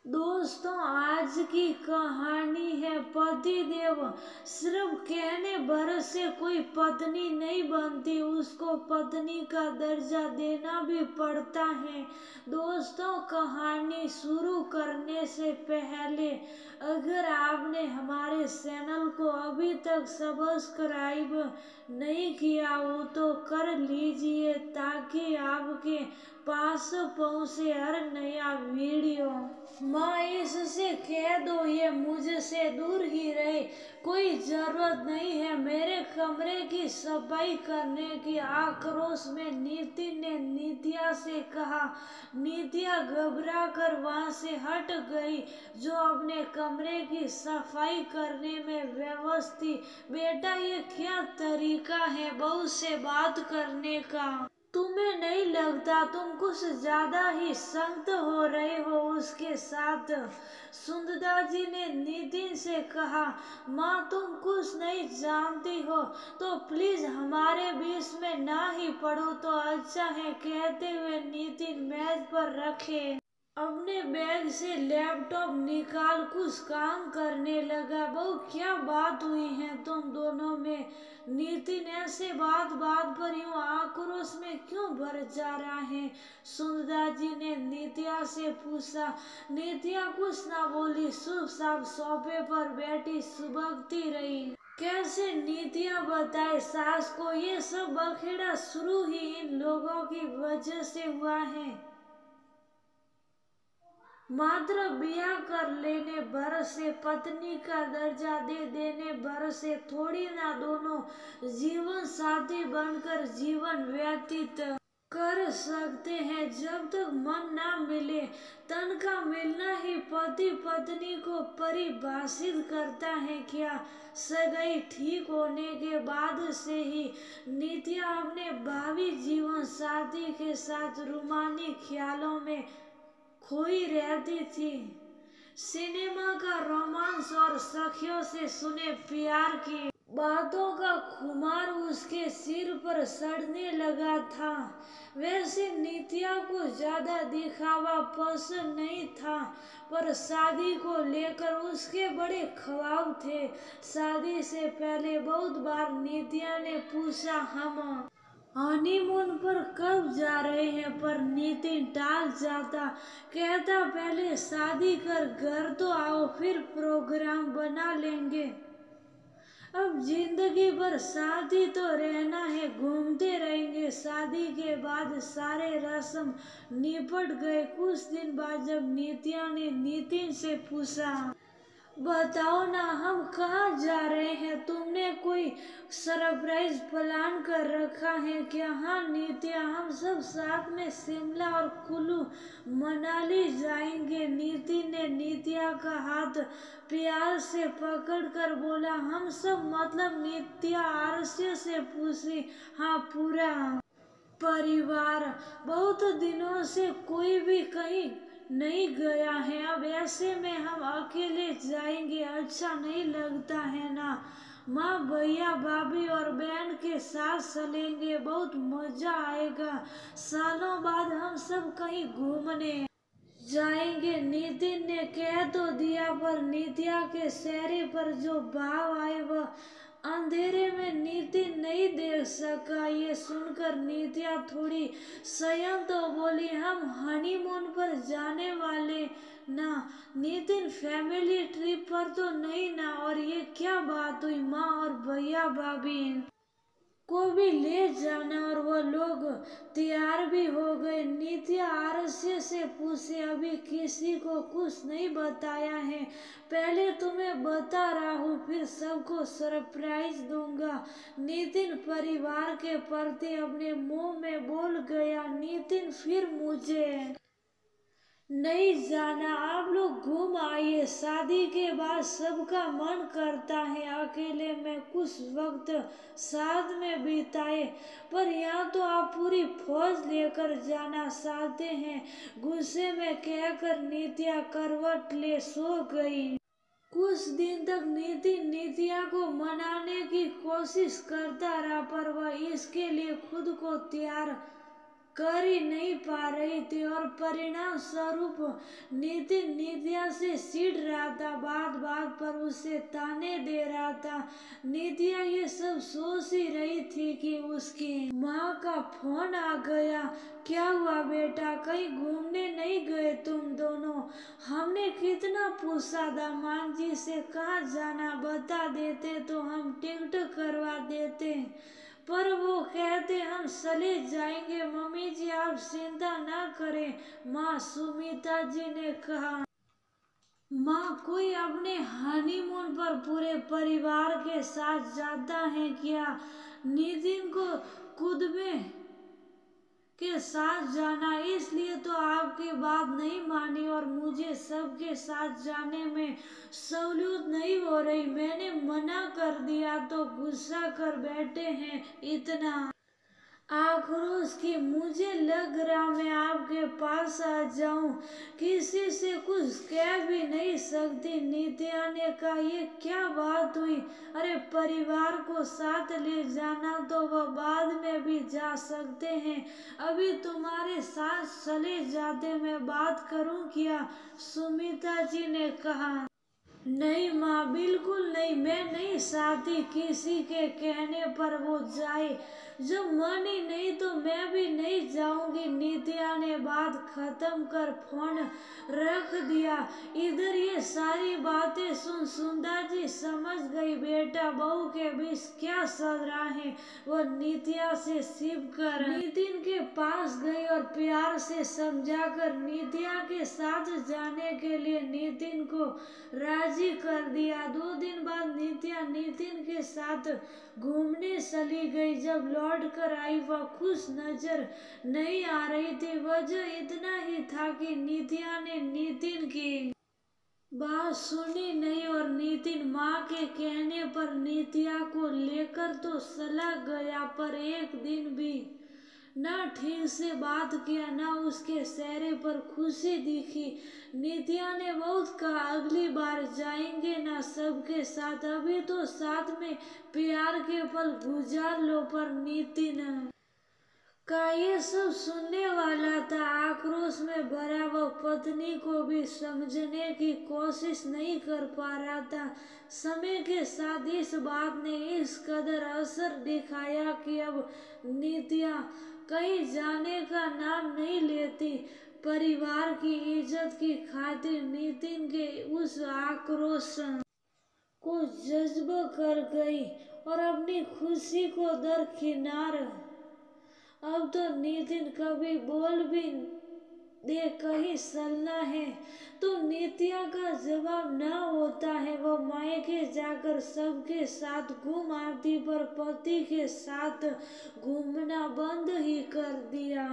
दोस्तों, आज की कहानी है पतिदेव। सिर्फ कहने भर से कोई पत्नी नहीं बनती, उसको पत्नी का दर्जा देना भी पड़ता है। दोस्तों, कहानी शुरू करने से पहले अगर आपने हमारे चैनल को अभी तक सब्सक्राइब नहीं किया हो तो कर लीजिए, ताकि आपके पास पहुंचे हर नया वीडियो। माँ, इससे कह दो ये मुझसे दूर ही रहे, कोई जरूरत नहीं है मेरे कमरे की सफाई करने की। आक्रोश में नितिन ने नित्या से कहा। नित्या घबरा कर वहां से हट गई, जो अपने कमरे की सफाई करने में व्यस्त थी। बेटा, ये क्या तरीका है बहू से बात करने का? तुम्हें नहीं लगता तुम कुछ ज्यादा ही सख्त हो रहे हो उसके साथ? सुंदरा जी ने नितिन से कहा। माँ, तुम कुछ नहीं जानती हो तो प्लीज हमारे बीच में ना ही पढ़ो तो अच्छा है, कहते हुए नितिन मेज पर रखे अपने बैग से लैपटॉप निकाल कुछ काम करने लगा। बहू, क्या बात हुई है तुम दोनों में? नितिन ऐसे बात बात पर यूं आक्रोश में क्यों भर जा रहा है? सुंदरा जी ने नित्या से पूछा। नित्या कुछ ना बोली, चुपचाप सोफे पर बैठी सुबकती रही। कैसे नित्या बताए सास को? ये सब बखेड़ा शुरू ही इन लोगों की वजह से हुआ है। मात्र ब्याह कर लेने भर से, पत्नी का दर्जा दे देने भर से थोड़ी ना दोनों जीवन साथी बनकर जीवन व्यतीत कर सकते हैं। जब तक मन ना मिले, तन का मिलना ही पति पत्नी को परिभाषित करता है क्या? सगाई ठीक होने के बाद से ही नित्या अपने भावी जीवन साथी के साथ रूमानी ख्यालों में खोई रहती थी। सिनेमा का रोमांस और सखियों से सुने प्यार की बातों का खुमार उसके सिर पर सड़ने लगा था। वैसे नित्या को ज्यादा दिखावा पसंद नहीं था, पर शादी को लेकर उसके बड़े ख्वाब थे। शादी से पहले बहुत बार नित्या ने पूछा, हम हनीमून पर कब जा रहे हैं, पर नितिन टाल जाता, कहता पहले शादी कर, घर तो आओ फिर प्रोग्राम बना लेंगे। अब जिंदगी भर साथ ही तो रहना है, घूमते रहेंगे। शादी के बाद सारे रस्म निपट गए। कुछ दिन बाद जब नित्या ने नितिन से पूछा, बताओ ना हम कहाँ जा रहे हैं, तुमने कोई सरप्राइज प्लान कर रखा है क्या? हाँ नित्या, हम सब साथ में शिमला और कुल्लू मनाली जाएंगे। नितिन ने नित्या का हाथ प्यार से पकड़कर बोला। हम सब मतलब? नित्या आरस्य से पूछी। हाँ, पूरा परिवार। बहुत दिनों से कोई भी कहीं नहीं गया है, अब ऐसे में हम अकेले जाएंगे, अच्छा नहीं लगता है ना? माँ, भैया, भाभी और बहन के साथ चलेंगे, बहुत मजा आएगा। सालों बाद हम सब कहीं घूमने जाएंगे। नितिन ने कह तो दिया, पर नित्या के चेहरे पर जो भाव आए वह अंधेरे में नितिन नहीं देख सका। ये सुनकर नित्या थोड़ी संयम तो बोली, हम हनीमून पर जाने वाले ना? नितिन, फैमिली ट्रिप पर तो नहीं ना? और ये क्या बात हुई? माँ और भैया भाभी को भी ले जाना, और वो लोग तैयार भी हो गए। नित्या आरस्य से पूछे, अभी किसी को कुछ नहीं बताया है, पहले तुम्हें बता रहा हूँ, फिर सबको सरप्राइज दूंगा। नितिन परिवार के प्रति अपने मुंह में बोल गया। नितिन, फिर मुझे नहीं जाना, आप लोग घूम आइए। शादी के बाद सबका मन करता है अकेले में कुछ वक्त साथ में बिताए, पर यहाँ तो आप पूरी फौज लेकर जाना चाहते हैं। गुस्से में कहकर नित्या करवट ले सो गई। कुछ दिन तक नितिन नित्या को मनाने की कोशिश करता रहा, पर वह इसके लिए खुद को तैयार कर ही नहीं पा रही थी और परिणाम स्वरूप नितिन नित्या से चिढ़ रहा था, बात बात पर उसे ताने दे रहा था। नित्या ये सब सोच ही रही थी कि उसकी माँ का फोन आ गया। क्या हुआ बेटा, कहीं घूमने नहीं गए तुम दोनों? हमने कितना पूछा था मान जी से, कहाँ जाना बता देते तो हम टिकट करवा देते, पर वो कहते हम चले जाएंगे। मम्मी जी आप चिंता ना करें माँ, सुमिता जी ने कहा। माँ कोई अपने हनीमून पर पूरे परिवार के साथ जाता है क्या? नितिन को खुद में के साथ जाना, इसलिए तो आपकी बात नहीं मानी और मुझे सबके साथ जाने में सहूलियत नहीं हो रही। मैंने मना कर दिया तो गुस्सा कर बैठे हैं इतना आक्रोश की मुझे लग रहा मैं आपके पास आ जाऊं, किसी से कुछ कह भी नहीं सकती। नित्या ने कहा ये क्या बात हुई? अरे परिवार को साथ ले जाना तो वह बाद में भी जा सकते हैं, अभी तुम्हारे साथ चले जाते मैं बात करूं क्या? सुमिता जी ने कहा। नहीं माँ बिल्कुल नहीं, मैं नहीं चाहती किसी के कहने पर वो जाए, जब मन ही नहीं तो मैं भी नहीं जाऊंगी। नित्या ने बात खत्म कर फोन रख दिया। इधर ये सारी बातें सुन सुंदर जी समझ गई बेटा बहू के बीच क्या चल रहा है। वो नित्या से छिप कर नितिन के पास गई और प्यार से समझाकर नित्या के साथ जाने के लिए नितिन को राजी कर दिया। 2 दिन बाद नित्या नितिन के साथ घूमने चली गई। जब लौट कर आई वह खुश नजर नहीं आ रही थी। वजह इतना ही था कि नित्या ने नितिन की बात सुनी नहीं और नितिन माँ के कहने पर नित्या को लेकर तो चला गया, पर एक दिन भी ना ठीक से बात किया, ना उसके चेहरे पर खुशी दिखी। नित्या ने बहुत कहा अगली बार जाएंगे ना सबके साथ, अभी तो साथ में प्यार के पल गुजार लो, पर नितिन का ये सब सुनने वाला था। आक्रोश में भरा वह पत्नी को भी समझने की कोशिश नहीं कर पा रहा था। समय के साथ इस बात ने इस कदर असर दिखाया कि अब नित्या कहीं जाने का नाम नहीं लेती। परिवार की इज्जत की खातिर नितिन के उस आक्रोश को जज्ब कर गई और अपनी खुशी को दरकिनार। अब तो नितिन कभी बोल भी दे कहीं चलना है तो नित्या का जवाब न होता है। वो मायके जाकर सबके साथ घूम आती, पर पति के साथ घूमना बंद ही कर दिया।